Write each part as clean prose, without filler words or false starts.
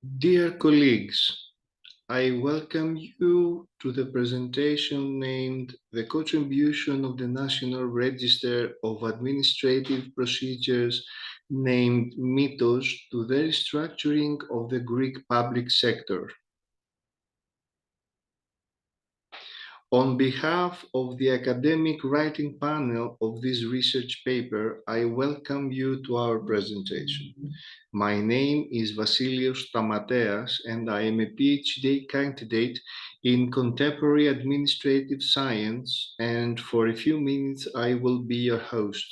Dear colleagues, I welcome you to the presentation named The Contribution of the National Register of Administrative Procedures named MITOS to the Restructuring of the Greek Public Sector. On behalf of the academic writing panel of this research paper, I welcome you to our presentation. My name is Vasileios TAMATEAS, and I am a PhD candidate in contemporary administrative science, and for a few minutes I will be your host.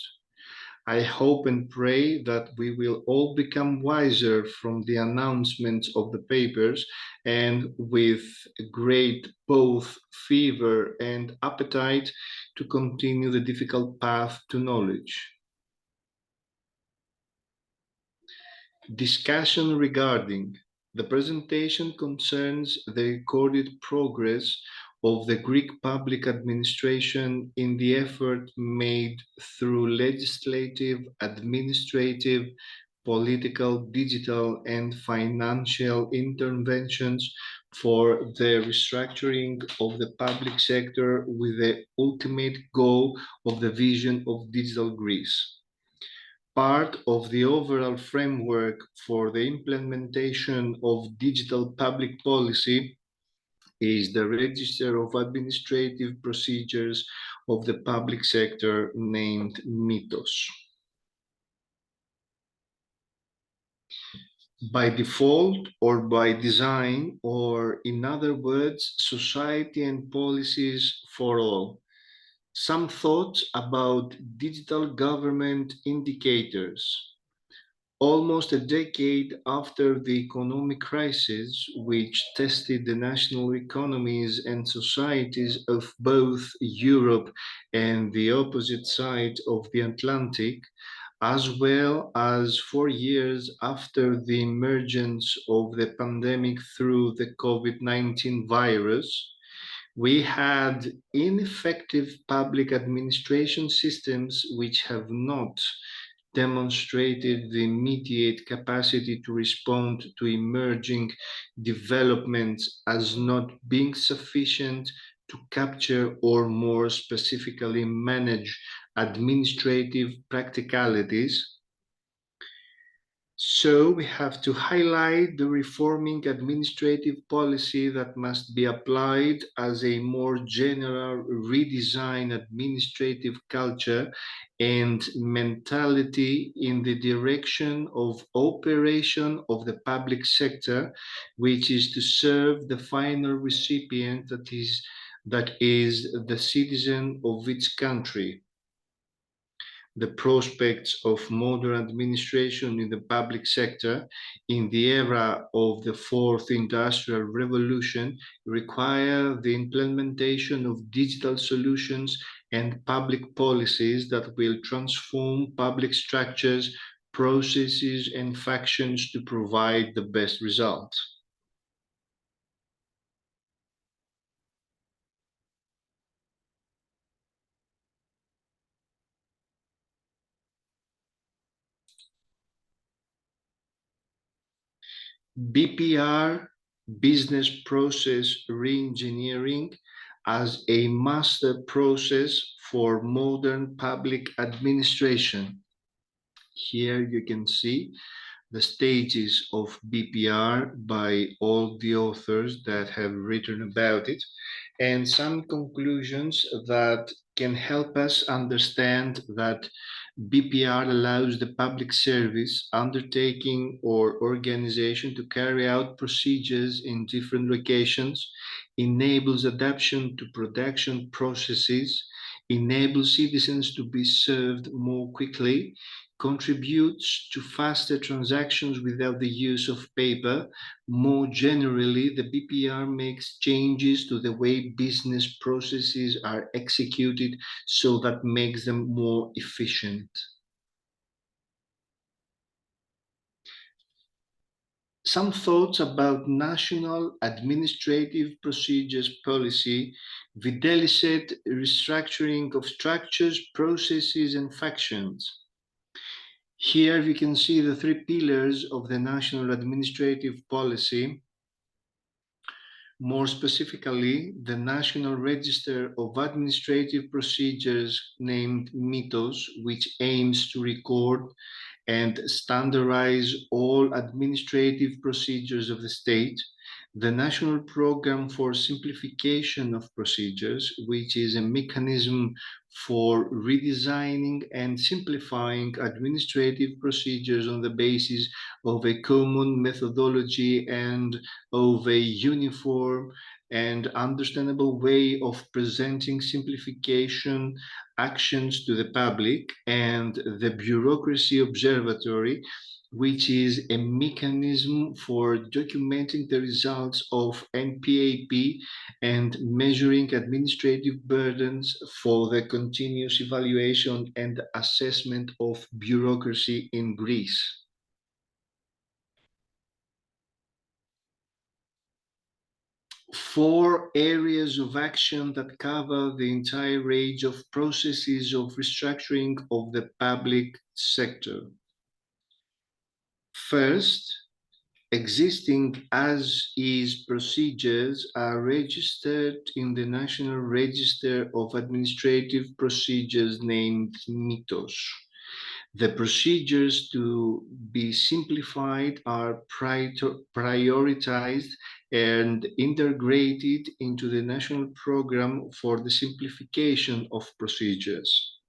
I hope and pray that we will all become wiser from the announcements of the papers and with great both fervor and appetite to continue the difficult path to knowledge. Discussion regarding the presentation concerns the recorded progress of the Greek public administration in the effort made through legislative, administrative, political, digital, and financial interventions for the restructuring of the public sector with the ultimate goal of the vision of digital Greece. Part of the overall framework for the implementation of digital public policy is the Register of Administrative Procedures of the Public Sector named MITOS. By default or by design, or in other words, society and policies for all. Some thoughts about digital government indicators. Almost a decade after the economic crisis, which tested the national economies and societies of both Europe and the opposite side of the Atlantic, as well as 4 years after the emergence of the pandemic through the COVID-19 virus, we had ineffective public administration systems which have not demonstrated the immediate capacity to respond to emerging developments as not being sufficient to capture or more specifically manage administrative practicalities. So we have to highlight the reforming administrative policy that must be applied as a more general redesign administrative culture and mentality in the direction of operation of the public sector, which is to serve the final recipient that is the citizen of its country. The prospects of modern administration in the public sector in the era of the fourth industrial revolution require the implementation of digital solutions and public policies that will transform public structures, processes, and functions to provide the best results. BPR, business process reengineering, as a master process for modern public administration. Here you can see the stages of BPR by all the authors that have written about it, and some conclusions that can help us understand that BPR allows the public service undertaking or organization to carry out procedures in different locations, enables adaptation to production processes, enables citizens to be served more quickly, contributes to faster transactions without the use of paper. More generally, the BPR makes changes to the way business processes are executed so that makes them more efficient. Some thoughts about national administrative procedures policy, Vasileios restructuring of structures, processes, and functions. Here we can see the three pillars of the national administrative policy. More specifically, the National Register of Administrative Procedures named MITOS, which aims to record and standardize all administrative procedures of the state, the National Program for Simplification of Procedures, which is a mechanism for redesigning and simplifying administrative procedures on the basis of a common methodology and of a uniform and understandable way of presenting simplification actions to the public, and the Bureaucracy Observatory, which is a mechanism for documenting the results of NPAP and measuring administrative burdens for the continuous evaluation and assessment of bureaucracy in Greece. Four areas of action that cover the entire range of processes of restructuring of the public sector. First, existing as-is procedures are registered in the National Register of Administrative Procedures named MITOS. The procedures to be simplified are prioritized and integrated into the national program for the simplification of procedures.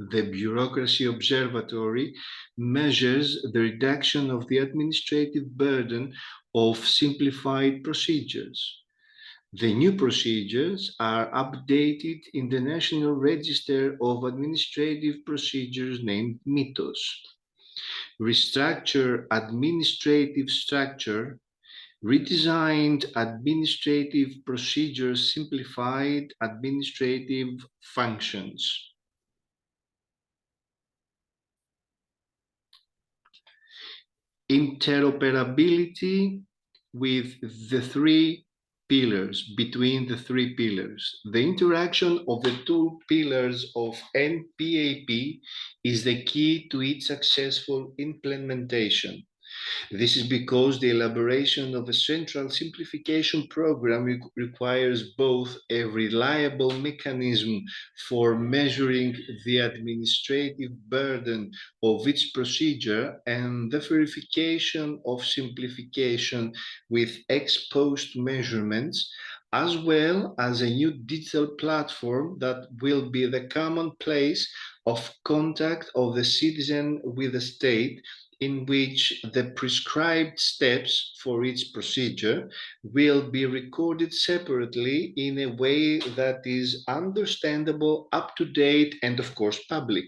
The Bureaucracy Observatory measures the reduction of the administrative burden of simplified procedures. The new procedures are updated in the National Register of Administrative Procedures named MITOS. Restructure administrative structure, redesigned administrative procedures, simplified administrative functions. Interoperability with the three pillars, between the three pillars. The interaction of the two pillars of NPAP is the key to its successful implementation. This is because the elaboration of a central simplification program requires both a reliable mechanism for measuring the administrative burden of each procedure and the verification of simplification with ex post measurements, as well as a new digital platform that will be the common place of contact of the citizen with the state, in which the prescribed steps for each procedure will be recorded separately in a way that is understandable, up to date, and of course public.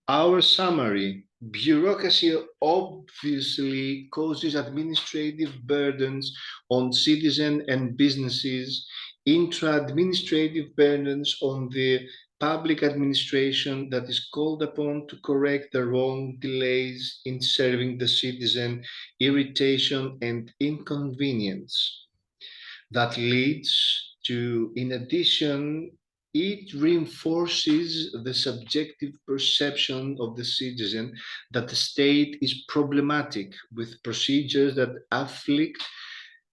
Our summary: bureaucracy obviously causes administrative burdens on citizens and businesses, intra-administrative burdens on the public administration that is called upon to correct the wrong, delays in serving the citizen, irritation and inconvenience. That leads to, in addition, it reinforces the subjective perception of the citizen that the state is problematic, with procedures that afflict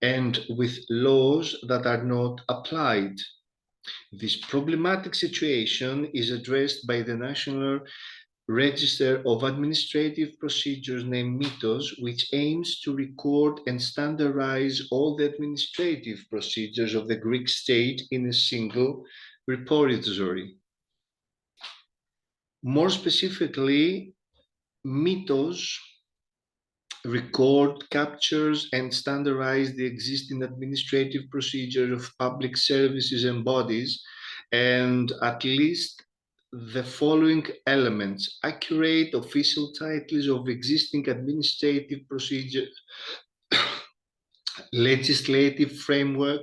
and with laws that are not applied. This problematic situation is addressed by the National Register of Administrative Procedures named MITOS, which aims to record and standardize all the administrative procedures of the Greek state in a single repository. More specifically, MITOS record, captures, and standardize the existing administrative procedure of public services and bodies, and at least the following elements: accurate official titles of existing administrative procedures, legislative framework,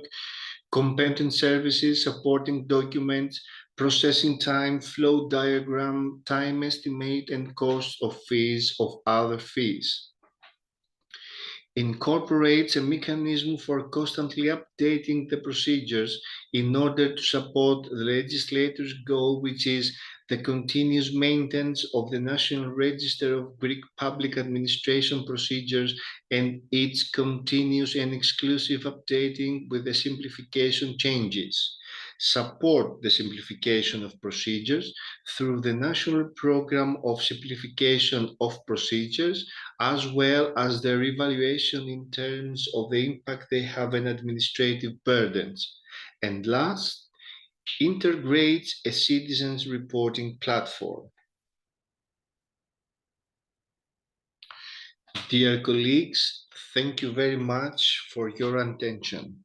competent services, supporting documents, processing time, flow diagram, time estimate, and cost of fees of other fees. incorporates a mechanism for constantly updating the procedures in order to support the legislator's goal, which is the continuous maintenance of the National Register of Greek Public Administration Procedures and its continuous and exclusive updating with the simplification changes. Support the simplification of procedures through the National Program of Simplification of Procedures, as well as their evaluation in terms of the impact they have on administrative burdens. And last, integrates a citizens reporting platform. Dear colleagues, thank you very much for your attention.